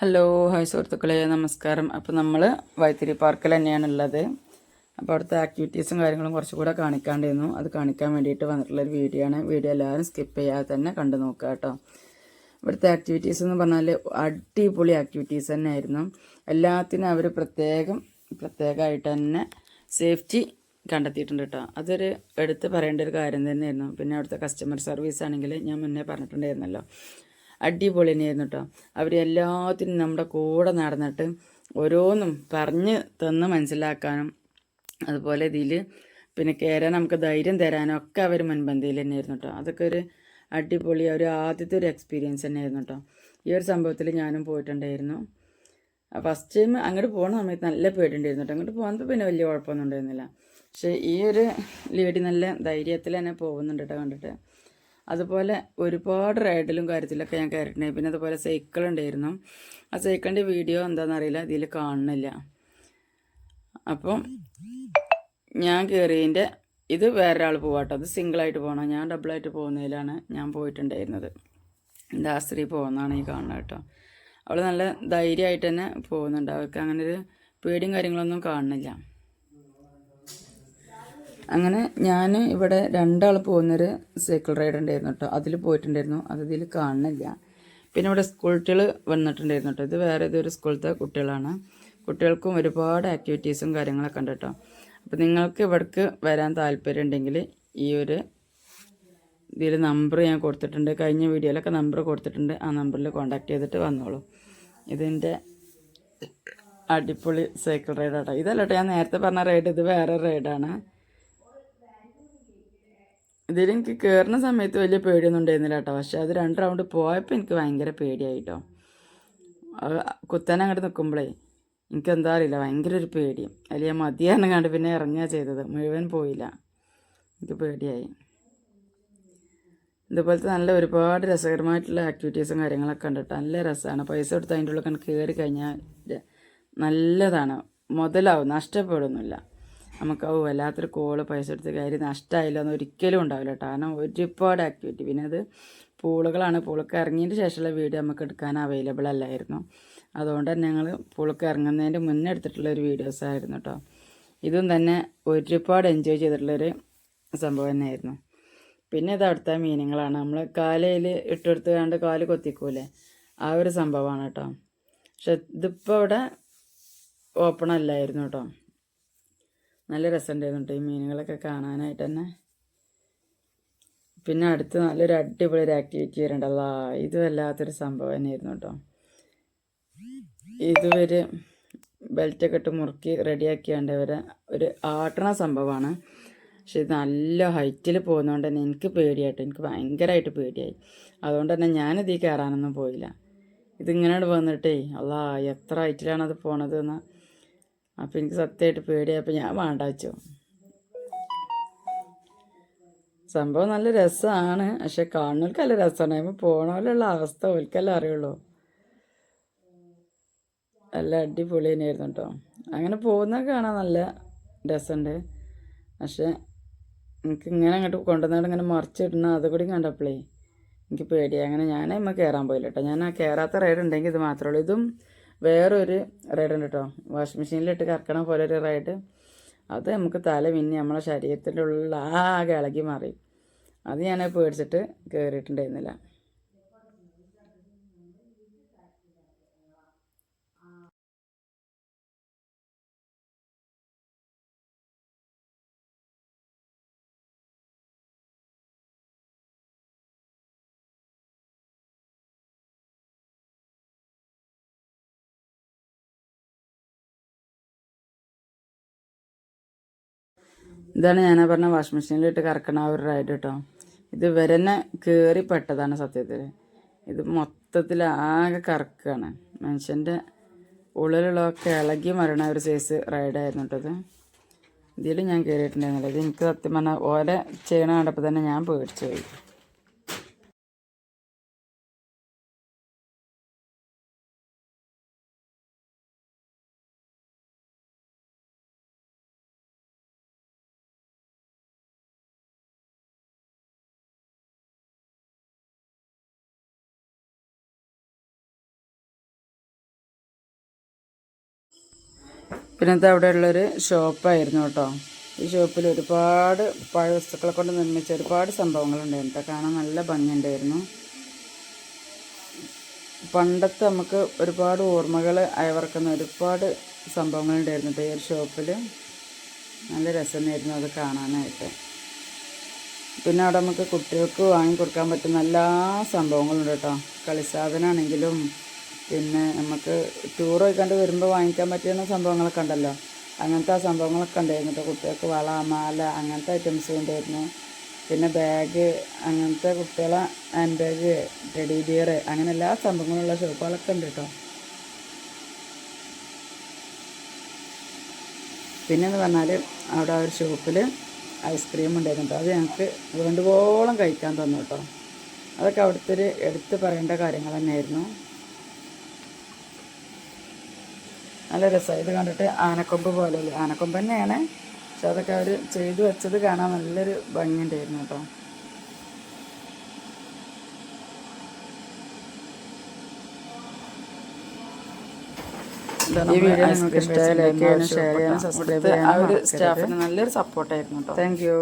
Hello hi സുഹൃത്തുക്കളെ നമസ്കാരം. അപ്പോൾ നമ്മൾ വൈത്തിരി പാർക്കിൽ തന്നെയാണുള്ളത്. അപ്പോൾ അവിടുത്തെ ആക്ടിവിറ്റീസും കാര്യങ്ങളും കുറച്ചുകൂടെ കാണിക്കാണ്ടിരുന്നു. അത് കാണിക്കാൻ വേണ്ടിയിട്ട് വന്നിട്ടുള്ളൊരു വീഡിയോ ആണ്. വീഡിയോ എല്ലാവരും സ്കിപ്പ് ചെയ്യാതെ തന്നെ കണ്ടു നോക്കുക കേട്ടോ. ഇവിടുത്തെ ആക്ടിവിറ്റീസ് എന്ന് പറഞ്ഞാൽ അടിപൊളി ആക്ടിവിറ്റീസ് തന്നെ ആയിരുന്നു. എല്ലാത്തിനും അവർ പ്രത്യേകമായിട്ട് തന്നെ സേഫ്റ്റി കണ്ടെത്തിയിട്ടുണ്ട് കേട്ടോ. അതൊരു എടുത്ത് പറയേണ്ട ഒരു കാര്യം തന്നെയായിരുന്നു. പിന്നെ അവിടുത്തെ കസ്റ്റമർ സർവീസ് ആണെങ്കിൽ ഞാൻ മുന്നേ പറഞ്ഞിട്ടുണ്ടായിരുന്നല്ലോ, അടിപൊളി തന്നെയായിരുന്നു കേട്ടോ. അവർ എല്ലാത്തിനും നമ്മുടെ കൂടെ നടന്നിട്ട് ഓരോന്നും പറഞ്ഞ് തന്ന് മനസ്സിലാക്കാനും അതുപോലെ ഇതിൽ പിന്നെ കയറാൻ നമുക്ക് ധൈര്യം തരാനും ഒക്കെ അവർ മുൻപന്തിയിൽ തന്നെയായിരുന്നു കേട്ടോ. അതൊക്കെ ഒരു അടിപൊളി ഒരു ആദ്യത്തെ ഒരു എക്സ്പീരിയൻസ് തന്നെയായിരുന്നു കേട്ടോ. ഈ ഒരു സംഭവത്തിൽ ഞാനും പോയിട്ടുണ്ടായിരുന്നു. ഫസ്റ്റ് ടൈം അങ്ങോട്ട് പോകുന്ന സമയത്ത് നല്ല പേടിയുണ്ടായിരുന്നു കേട്ടോ. അങ്ങോട്ട് പോകുമ്പോൾ പിന്നെ വലിയ കുഴപ്പമൊന്നും ഉണ്ടായിരുന്നില്ല. പക്ഷേ ഈ ഒരു ലേഡി നല്ല ധൈര്യത്തിൽ തന്നെ പോകുന്നുണ്ട് കേട്ടോ കണ്ടിട്ട്. അതുപോലെ ഒരുപാട് റൈഡിലും കാര്യത്തിലൊക്കെ ഞാൻ കയറിയിട്ടുണ്ടായി. പിന്നെ അതുപോലെ സൈക്കിൾ ഉണ്ടായിരുന്നു. ആ സൈക്കിളിൻ്റെ വീഡിയോ എന്താണെന്നറിയില്ല, ഇതിൽ കാണുന്നില്ല. അപ്പം ഞാൻ കയറിയതിൻ്റെ ഇത് വേറൊരാൾ പോവാട്ടോ. അത് സിംഗിളായിട്ട് പോകണം. ഞാൻ ഡബിളായിട്ട് പോകുന്നതിലാണ് ഞാൻ പോയിട്ടുണ്ടായിരുന്നത്. ദാസ്ത്രീ പോകുന്നതാണ് ഈ കാണുന്നത് കേട്ടോ. അവൾ നല്ല ധൈര്യമായിട്ട് തന്നെ പോകുന്നുണ്ട്. അവൾക്ക് അങ്ങനെ ഒരു പേടിയും കാര്യങ്ങളൊന്നും കാണുന്നില്ല. അങ്ങനെ ഞാൻ ഇവിടെ രണ്ടാൾ പോകുന്നൊരു സൈക്കിൾ റൈഡ് ഉണ്ടായിരുന്നു കേട്ടോ. അതിൽ പോയിട്ടുണ്ടായിരുന്നു. അത് ഇതിൽ കാണുന്നില്ല. പിന്നെ ഇവിടെ സ്കൂൾ കുട്ടികൾ വന്നിട്ടുണ്ടായിരുന്നു കേട്ടോ. ഇത് വേറെ ഏതൊരു സ്കൂളത്തെ കുട്ടികളാണ്. കുട്ടികൾക്കും ഒരുപാട് ആക്ടിവിറ്റീസും കാര്യങ്ങളൊക്കെ ഉണ്ട് കേട്ടോ. അപ്പോൾ നിങ്ങൾക്ക് ഇവിടേക്ക് വരാൻ താല്പര്യം ഉണ്ടെങ്കിൽ ഈ ഒരു ഇതിൽ നമ്പർ ഞാൻ കൊടുത്തിട്ടുണ്ട്. കഴിഞ്ഞ വീഡിയോയിലൊക്കെ നമ്പർ കൊടുത്തിട്ടുണ്ട്. ആ നമ്പറിൽ കോൺടാക്ട് ചെയ്തിട്ട് വന്നോളൂ. ഇതിൻ്റെ അടിപൊളി സൈക്കിൾ റൈഡാട്ടോ. ഇതല്ല കേട്ടോ ഞാൻ നേരത്തെ പറഞ്ഞ റൈഡ്, ഇത് വേറെ റൈഡാണ്. ഇതിലെനിക്ക് കയറുന്ന സമയത്ത് വലിയ പേടിയൊന്നും ഉണ്ടായിരുന്നില്ല കേട്ടോ. പക്ഷെ അത് 2 റൗണ്ട് പോയപ്പോൾ എനിക്ക് ഭയങ്കര പേടിയായിട്ടോ. കുത്താൻ അങ്ങോട്ട് നിൽക്കുമ്പോഴേ എനിക്ക് എന്താ അറിയില്ല, ഭയങ്കര ഒരു പേടി. അതിൽ ഞാൻ മതിയാന്ന് കണ്ട് പിന്നെ ഇറങ്ങുക ചെയ്തത്. മുഴുവൻ പോയില്ല, എനിക്ക് പേടിയായി. ഇതുപോലത്തെ നല്ല ഒരുപാട് രസകരമായിട്ടുള്ള ആക്ടിവിറ്റീസും കാര്യങ്ങളൊക്കെ ഉണ്ട് കേട്ടോ. നല്ല രസമാണ്. പൈസ കൊടുത്ത് അതിൻ്റെ ഉള്ളിൽ കയറി കഴിഞ്ഞാൽ നല്ലതാണ്, മുതലാവും, നഷ്ടപ്പെടുന്നില്ല. നമുക്ക് വല്ലാത്തൊരു പൈസ എടുത്ത് കയറി നഷ്ടമായില്ല എന്ന് ഒരിക്കലും ഉണ്ടാവില്ല കേട്ടോ. കാരണം ഒരുപാട് ആക്ടിവിറ്റി. പിന്നെ അത് പൂളുകളാണ്. പൂളൊക്കെ ഇറങ്ങിയതിന് ശേഷമുള്ള വീഡിയോ നമുക്ക് എടുക്കാൻ അവൈലബിൾ അല്ലായിരുന്നു. അതുകൊണ്ട് തന്നെ ഞങ്ങൾ പൂളൊക്കെ ഇറങ്ങുന്നതിൻ്റെ മുന്നേ എടുത്തിട്ടുള്ളൊരു വീഡിയോസായിരുന്നു കേട്ടോ. ഇതും തന്നെ ഒരുപാട് എൻജോയ് ചെയ്തിട്ടുള്ളൊരു സംഭവം തന്നെയായിരുന്നു. പിന്നെ ഇത് അവിടുത്തെ മീനുകളാണ്. നമ്മൾ കാലയിൽ ഇട്ടെടുത്ത് കണ്ട് കാല് കൊത്തിക്കൂലേ, ആ ഒരു സംഭവമാണ് കേട്ടോ. പക്ഷെ ഇതിപ്പോൾ ഇവിടെ ഓപ്പൺ അല്ലായിരുന്നു കേട്ടോ. നല്ല രസമുണ്ടായിരുന്നു കേട്ടോ ഈ മീനുകളൊക്കെ കാണാനായിട്ട് തന്നെ. പിന്നെ അടുത്ത് നല്ലൊരു അടിപൊളി ഒരു ആക്ടിവിറ്റി വരുന്നുണ്ടല്ല. ഇത് വല്ലാത്തൊരു സംഭവം തന്നെയായിരുന്നു കേട്ടോ. ഇതുവരെ ബെൽറ്റൊക്കെ ഇട്ട് മുറുക്കി റെഡിയാക്കിയാണ്ട് ഇവരെ ഒരു ആട്ടണ സംഭവമാണ്. പക്ഷെ ഇത് നല്ല ഹൈറ്റിൽ പോകുന്നതുകൊണ്ട് തന്നെ എനിക്ക് പേടിയായിട്ട്, എനിക്ക് ഭയങ്കരമായിട്ട് പേടിയായി. അതുകൊണ്ട് തന്നെ ഞാനിതിൽ കയറാനൊന്നും പോയില്ല. ഇതിങ്ങനെ വന്നിട്ടേ അല്ലാ എത്ര ഹൈറ്റിലാണത് പോണത് എന്ന്. അപ്പോൾ എനിക്ക് സത്യമായിട്ട് പേടിയായപ്പോൾ ഞാൻ വേണ്ട വെച്ചു. സംഭവം നല്ല രസമാണ്. പക്ഷെ കാണുന്നവർക്ക് നല്ല രസമാണ്. അപ്പോൾ പോണ അവസ്ഥ ഓൽക്കെല്ലാം അറിയുള്ളൂ. നല്ല അടിപൊളി തന്നെയായിരുന്നു കേട്ടോ. അങ്ങനെ പോകുന്നത് കാണാൻ നല്ല രസമുണ്ട്. പക്ഷെ എനിക്ക് ഇങ്ങനെ അങ്ങോട്ട് കൊണ്ടുവന്നിട്ട് ഇങ്ങനെ മറിച്ചിടണം അതുകൂടി കണ്ടപ്പോഴേ എനിക്ക് പേടിയായി. അങ്ങനെ ഞാൻ കയറാൻ പോയില്ല കേട്ടോ. ഞാൻ ആ കയറാത്ത റൈഡ് ഉണ്ടെങ്കിൽ ഇത് മാത്രമേ ഉള്ളൂ. ഇതും വേറൊരു റൈഡ് ഉണ്ട് കേട്ടോ. വാഷിംഗ് മെഷീനിലിട്ട് കറക്കണ പോലെ ഒരു റൈഡ്. അത് നമുക്ക് തല മിന്നി നമ്മളെ ശരീരത്തിൻ്റെ ഉള്ളിൽ ആകെ ഇളകി മാറി. അത് ഞാൻ പേടിച്ചിട്ട് കയറിയിട്ടുണ്ടായിരുന്നില്ല. ഇതാണ് ഞാൻ പറഞ്ഞ വാഷിംഗ് മെഷീനിലിട്ട് കറക്കണ ഒരു റൈഡ് കേട്ടോ. ഇത് ഇവരെ തന്നെ കയറിപ്പെട്ടതാണ് സത്യത്തിൽ. ഇത് മൊത്തത്തിൽ ആകെ കറക്കുകയാണ്. മനുഷ്യൻ്റെ ഉള്ളിലുള്ളതൊക്കെ ഇളകി മരണ ഒരു സൈസ് റൈഡായിരുന്നു കേട്ടത്. ഇതിൽ ഞാൻ കയറിയിട്ടുണ്ടായിരുന്നില്ല. ഇത് എനിക്ക് സത്യം പറഞ്ഞാൽ ഓരെ ചെയ്യണ കണ്ടപ്പോൾ തന്നെ ഞാൻ പേടിച്ചു പോയി. പിന്നെ ഇത് അവിടെ ഉള്ളൊരു ഷോപ്പായിരുന്നു കേട്ടോ. ഈ ഷോപ്പിൽ ഒരുപാട് പഴയ വസ്തുക്കളെ കൊണ്ട് നിർമ്മിച്ച ഒരുപാട് സംഭവങ്ങളുണ്ടായിരുന്നു കേട്ടോ. കാണാൻ നല്ല ഭംഗിയുണ്ടായിരുന്നു. പണ്ടത്തെ നമുക്ക് ഒരുപാട് ഓർമ്മകൾ അയവർക്കുന്ന ഒരുപാട് സംഭവങ്ങളുണ്ടായിരുന്നു കേട്ടോ ഈ ഒരു ഷോപ്പിൽ. നല്ല രസമായിരുന്നു അത് കാണാനായിട്ട്. പിന്നെ അവിടെ നമുക്ക് കുട്ടികൾക്ക് വാങ്ങിക്കൊടുക്കാൻ പറ്റുന്ന എല്ലാ സംഭവങ്ങളുണ്ട് കേട്ടോ. കളിസാധനമാണെങ്കിലും പിന്നെ നമുക്ക് ടൂർ പോയിക്കൊണ്ട് വരുമ്പോൾ വാങ്ങിക്കാൻ പറ്റുന്ന സംഭവങ്ങളൊക്കെ ഉണ്ടല്ലോ, അങ്ങനത്തെ ആ സംഭവങ്ങളൊക്കെ ഉണ്ടായിരുന്നു കേട്ടോ. കുട്ടികൾക്ക് വള, മാല അങ്ങനത്തെ ഐറ്റംസും ഉണ്ടായിരുന്നു. പിന്നെ ബാഗ്, അങ്ങനത്തെ കുട്ടികളെ ഹാൻഡ് ബാഗ്, ടെഡി ബിയർ, അങ്ങനെ എല്ലാ സംഭവങ്ങളുള്ള ഷോപ്പുകളൊക്കെ ഉണ്ട് കേട്ടോ. പിന്നെയെന്ന് പറഞ്ഞാൽ അവിടെ ആ ഒരു ഷോപ്പിൽ ഐസ്ക്രീം ഉണ്ടായിരുന്നു കേട്ടോ. അത് ഞങ്ങൾക്ക് വേണ്ടുവോളം കഴിക്കാൻ തന്നു കേട്ടോ. അതൊക്കെ അവിടുത്തെ ഒരു എടുത്ത് പറയേണ്ട കാര്യങ്ങൾ തന്നെയായിരുന്നു. നല്ല രസമായി. ഇത് കണ്ടിട്ട് ആനക്കൊമ്പ് പോലെയല്ലേ, ആനക്കൊമ്പ് തന്നെയാണ്, പക്ഷെ അതൊക്കെ അവർ ചെയ്തു വെച്ചത് കാണാൻ നല്ലൊരു ഭംഗിയുണ്ടായിരുന്നു കേട്ടോ. ഈ വീഡിയോ നിങ്ങൾക്ക് ഇഷ്ടമായി ലൈക്ക് ചെയ്യാനും ഷെയർ ചെയ്യാനും സബ്സ്ക്രൈബ് ചെയ്യാനും ആ ഒരു സ്റ്റാഫിന് നല്ലൊരു സപ്പോർട്ടായിരുന്നു കേട്ടോ. Thank you.